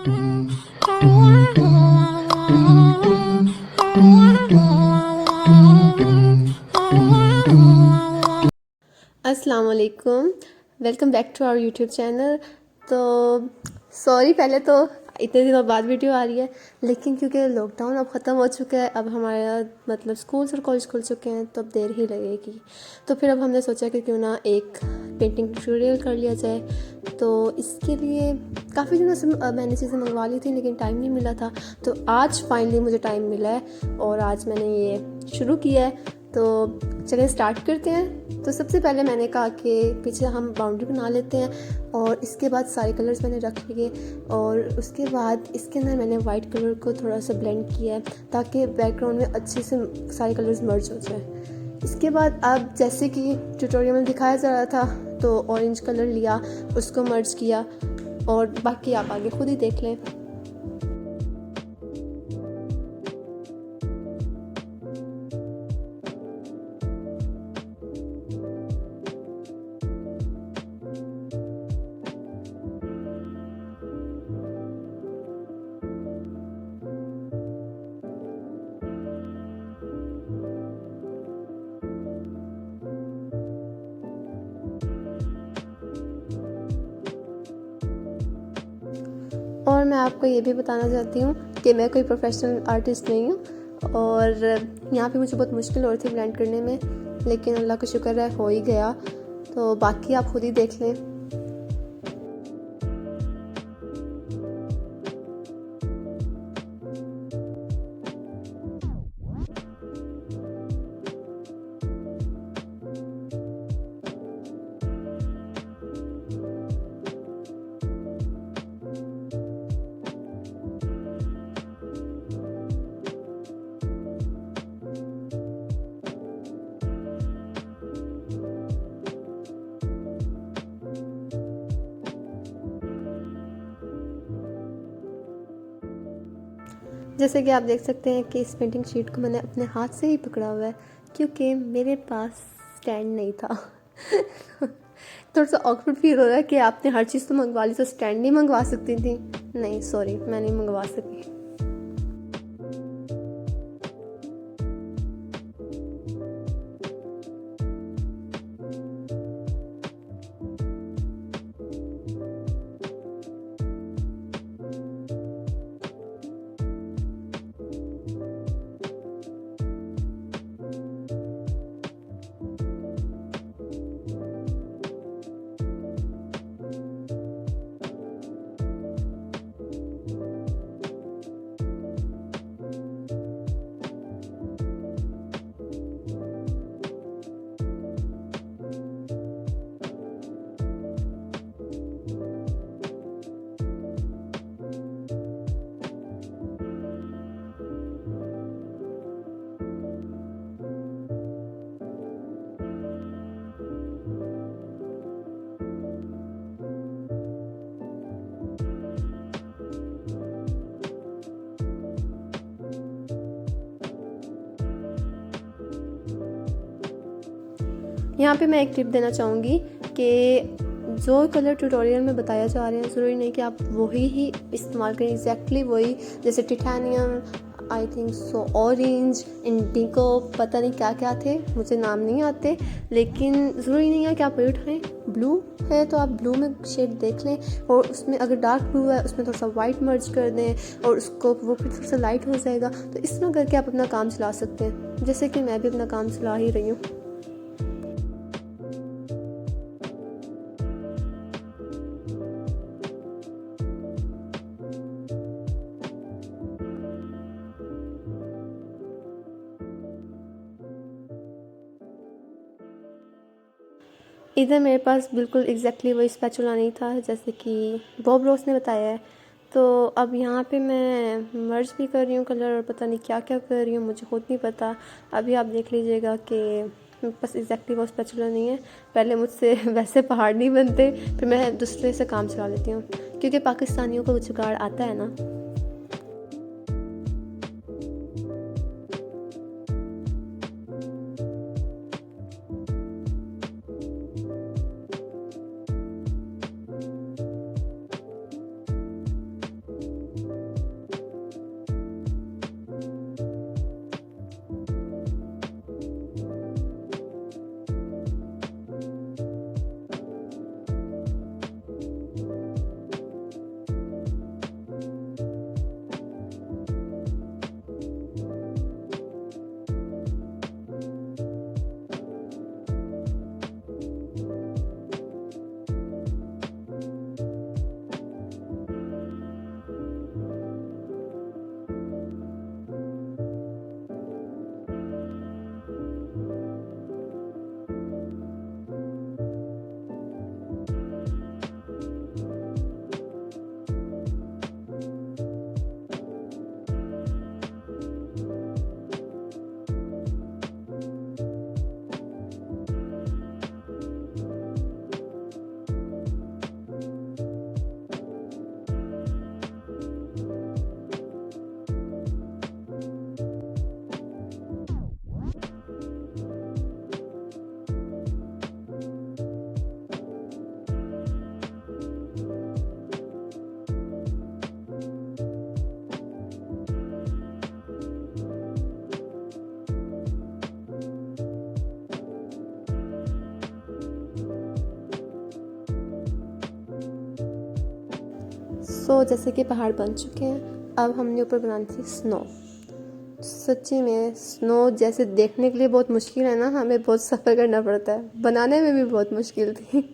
अस्सलाम वालेकुम, welcome back to our YouTube channel. तो सॉरी, पहले तो इतने दिनों बाद वीडियो आ रही है, लेकिन क्योंकि लॉकडाउन अब ख़त्म हो चुका है, अब हमारा मतलब स्कूल्स और कॉलेज खुल चुके हैं, तो अब देर ही लगेगी। तो फिर अब हमने सोचा कि क्यों ना एक पेंटिंग ट्यूटोरियल कर लिया जाए। तो इसके लिए काफ़ी दिनों से मैंने चीज़ें मंगवा ली थी, लेकिन टाइम नहीं मिला था। तो आज फाइनली मुझे टाइम मिला है और आज मैंने ये शुरू किया है। तो चलिए स्टार्ट करते हैं। तो सबसे पहले मैंने कहा कि पीछे हम बाउंड्री बना लेते हैं और इसके बाद सारे कलर्स मैंने रख लिए और उसके बाद इसके अंदर मैंने वाइट कलर को थोड़ा सा ब्लेंड किया है ताकि बैकग्राउंड में अच्छे से सारे कलर्स मर्ज हो जाए। इसके बाद अब जैसे कि ट्यूटोरियल में दिखाया जा रहा था, तो ऑरेंज कलर लिया, उसको मर्ज किया और बाकी आप आगे खुद ही देख लें। और मैं आपको ये भी बताना चाहती हूँ कि मैं कोई प्रोफेशनल आर्टिस्ट नहीं हूँ और यहाँ पे मुझे बहुत मुश्किल हो रही थी ब्लेंड करने में, लेकिन अल्लाह का शुक्र है हो ही गया। तो बाकी आप खुद ही देख लें। जैसे कि आप देख सकते हैं कि इस पेंटिंग शीट को मैंने अपने हाथ से ही पकड़ा हुआ है क्योंकि मेरे पास स्टैंड नहीं था। थोड़ा सा ऑकवर्ड फील हो रहा है कि आपने हर चीज़ तो मंगवा ली, तो स्टैंड नहीं मंगवा सकती थी। नहीं सॉरी, मैं नहीं मंगवा सकी। यहाँ पे मैं एक टिप देना चाहूँगी कि जो कलर ट्यूटोरियल में बताया जा रहे हैं, ज़रूरी नहीं कि आप वही ही इस्तेमाल करें, एग्जैक्टली वही। जैसे titanium, I think so, orange, Indigo, पता नहीं क्या क्या थे, मुझे नाम नहीं आते, लेकिन ज़रूरी नहीं है कि आप वही उठाएं। ब्लू है तो आप ब्लू में शेड देख लें और उसमें अगर डार्क ब्लू है उसमें थोड़ा सा वाइट मर्ज कर दें और उसको वो फिर थोड़ा सा लाइट हो जाएगा। तो इस तरह करके आप अपना काम चला सकते हैं, जैसे कि मैं भी अपना काम चला ही रही हूँ। इधर मेरे पास बिल्कुल एग्जैक्टली वही स्पैचुला नहीं था जैसे कि बॉब रोस ने बताया है। तो अब यहाँ पे मैं मर्ज भी कर रही हूँ कलर और पता नहीं क्या क्या कर रही हूँ, मुझे खुद नहीं पता। अभी आप देख लीजिएगा कि बस एग्जैक्टली वो स्पैचुला नहीं है। पहले मुझसे वैसे पहाड़ नहीं बनते, फिर मैं दूसरे से काम चला लेती हूँ क्योंकि पाकिस्तानियों को जुगाड़ आता है ना। सो जैसे कि पहाड़ बन चुके हैं, अब हमने ऊपर बनानी थी स्नो। सच्ची में स्नो जैसे देखने के लिए बहुत मुश्किल है ना, हमें बहुत सफ़र करना पड़ता है, बनाने में भी बहुत मुश्किल थी।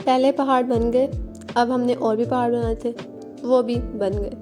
पहले पहाड़ बन गए, अब हमने और भी पहाड़ बनाए थे, वो भी बन गए।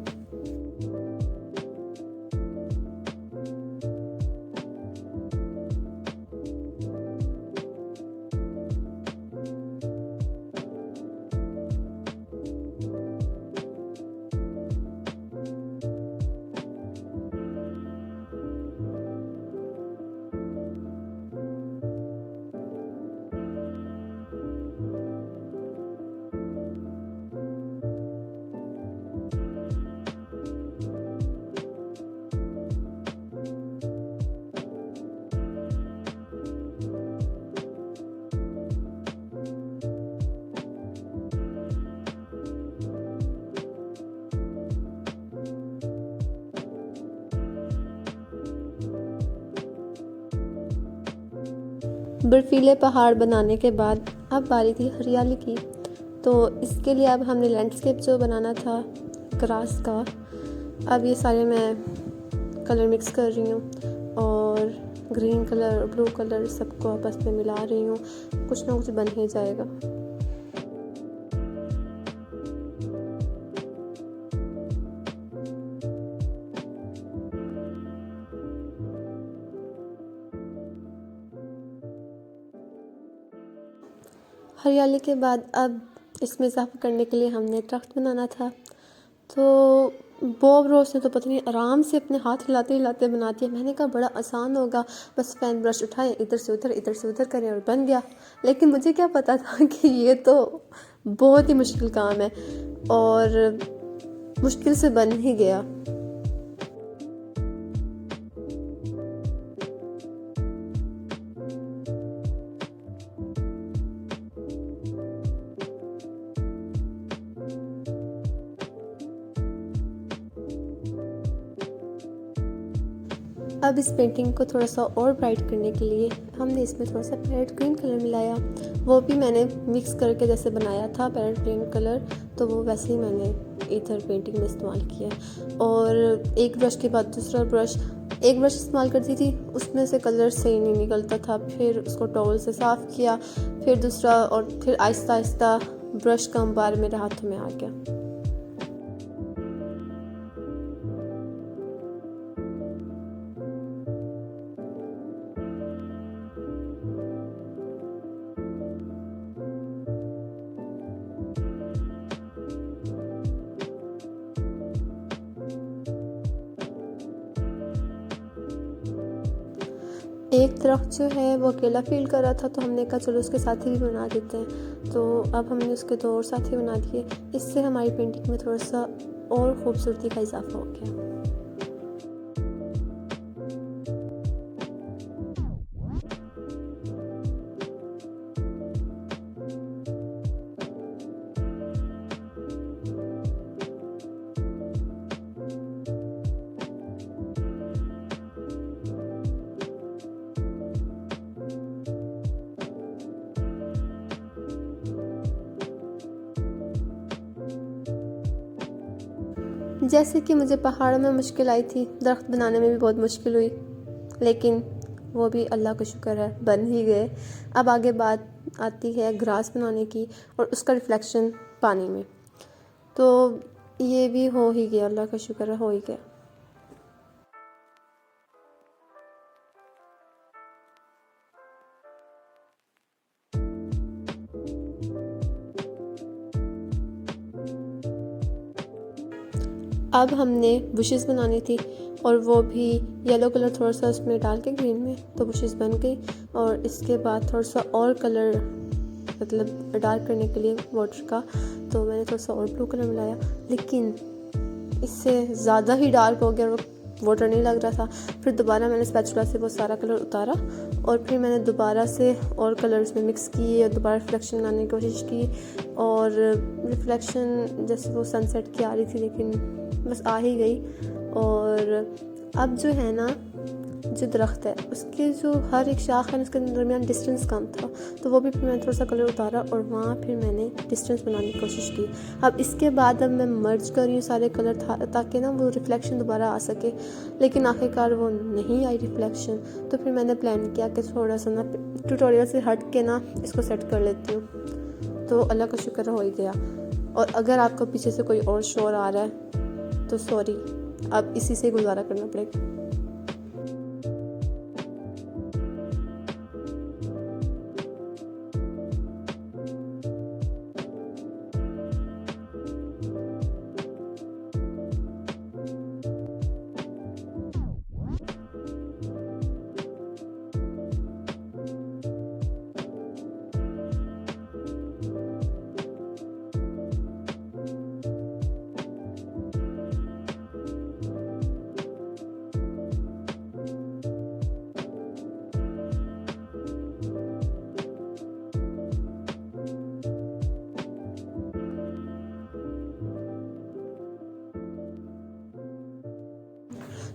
बर्फीले पहाड़ बनाने के बाद अब बारी थी हरियाली की। तो इसके लिए अब हमने लैंडस्केप जो बनाना था ग्रास का, अब ये सारे मैं कलर मिक्स कर रही हूँ और ग्रीन कलर और ब्लू कलर सबको आपस में मिला रही हूँ, कुछ ना कुछ बन ही जाएगा। हरियाली के बाद अब इसमें इजाफा करने के लिए हमने तख्त बनाना था। तो बॉब रोज ने तो पता नहीं आराम से अपने हाथ हिलाते हिलाते बना दिया। मैंने कहा बड़ा आसान होगा, बस पेन ब्रश उठाएं, इधर से उधर करें और बन गया। लेकिन मुझे क्या पता था कि ये तो बहुत ही मुश्किल काम है और मुश्किल से बन ही गया। अब इस पेंटिंग को थोड़ा सा और ब्राइट करने के लिए हमने इसमें थोड़ा सा पैरेट ग्रीन कलर मिलाया। वो भी मैंने मिक्स करके जैसे बनाया था पैरेट ग्रीन कलर, तो वो वैसे ही मैंने इधर पेंटिंग में इस्तेमाल किया। और एक ब्रश के बाद दूसरा ब्रश, एक ब्रश इस्तेमाल करती थी उसमें से कलर सही नहीं निकलता था, फिर उसको टॉवल से साफ़ किया, फिर दूसरा, और फिर आहिस्ता आहिस्ता ब्रश का अंबार मेरे हाथों में आ गया। एक दरख्त जो है वो अकेला फील कर रहा था, तो हमने कहा चलो उसके साथी भी बना देते हैं। तो अब हमने उसके 2 और साथी बना दिए। इससे हमारी पेंटिंग में थोड़ा सा और खूबसूरती का इजाफा हो गया। जैसे कि मुझे पहाड़ों में मुश्किल आई थी, दरख्त बनाने में भी बहुत मुश्किल हुई, लेकिन वो भी अल्लाह का शुक्र है बन ही गए। अब आगे बात आती है ग्रास बनाने की और उसका रिफ्लेक्शन पानी में, तो ये भी हो ही गया, अल्लाह का शुक्र है हो ही गया। अब हमने बुशेस बनानी थी और वो भी येलो कलर थोड़ा सा उसमें डाल के ग्रीन में, तो बुशेस बन गई। और इसके बाद थोड़ा सा और कलर मतलब डार्क करने के लिए वाटर का, तो मैंने थोड़ा सा और ब्लू कलर मिलाया, लेकिन इससे ज़्यादा ही डार्क हो गया, वाटर नहीं लग रहा था। फिर दोबारा मैंने स्पैचुला से वो सारा कलर उतारा और फिर मैंने दोबारा से और कलर उसमें मिक्स किए और दोबारा रिफ्लेक्शन लाने की कोशिश की। और रिफ्लेक्शन जैसे वो सनसेट की आ रही थी, लेकिन बस आ ही गई। और अब जो है ना, जो दरख्त है उसके जो हर एक शाख है उसके दरमियान डिस्टेंस कम था, तो वो भी फिर मैंने थोड़ा सा कलर उतारा और वहाँ फिर मैंने डिस्टेंस बनाने की कोशिश की। अब इसके बाद अब मैं मर्ज कर रही हूँ सारे कलर ताकि ना वो रिफ्लेक्शन दोबारा आ सके, लेकिन आखिरकार वो नहीं आई रिफ्लेक्शन। तो फिर मैंने प्लान किया कि थोड़ा सा ना ट्यूटोरियल से हट के ना इसको सेट कर लेती हूँ, तो अल्लाह का शुक्र हो ही गया। और अगर आपको पीछे से कोई और शोर आ रहा है तो सॉरी, अब इसी से गुजारा करना पड़ेगा।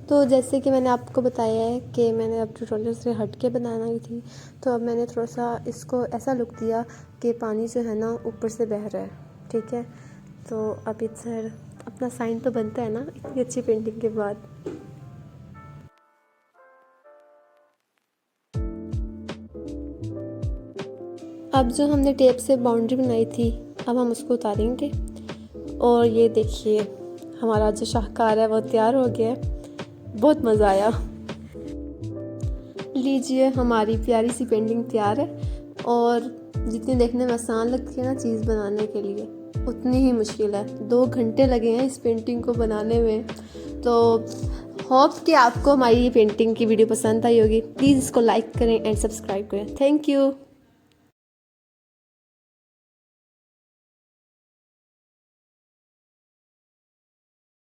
तो जैसे कि मैंने आपको बताया है कि मैंने अब ट्यूटोरियल से हट के बनाई थी, तो अब मैंने थोड़ा सा इसको ऐसा लुक दिया कि पानी जो है ना ऊपर से बह रहा है, ठीक है। तो अब इधर अपना साइन तो बनता है ना इतनी अच्छी पेंटिंग के बाद। अब जो हमने टेप से बाउंड्री बनाई थी, अब हम उसको उतारेंगे। और ये देखिए हमारा जो शाहकार है वो तैयार हो गया है, बहुत मज़ा आया। लीजिए हमारी प्यारी सी पेंटिंग तैयार है। और जितनी देखने में आसान लगती है ना चीज़ बनाने के लिए, उतनी ही मुश्किल है। 2 घंटे लगे हैं इस पेंटिंग को बनाने में। तो होप कि आपको हमारी ये पेंटिंग की वीडियो पसंद आई होगी। प्लीज़ इसको लाइक करें एंड सब्सक्राइब करें। Thank you.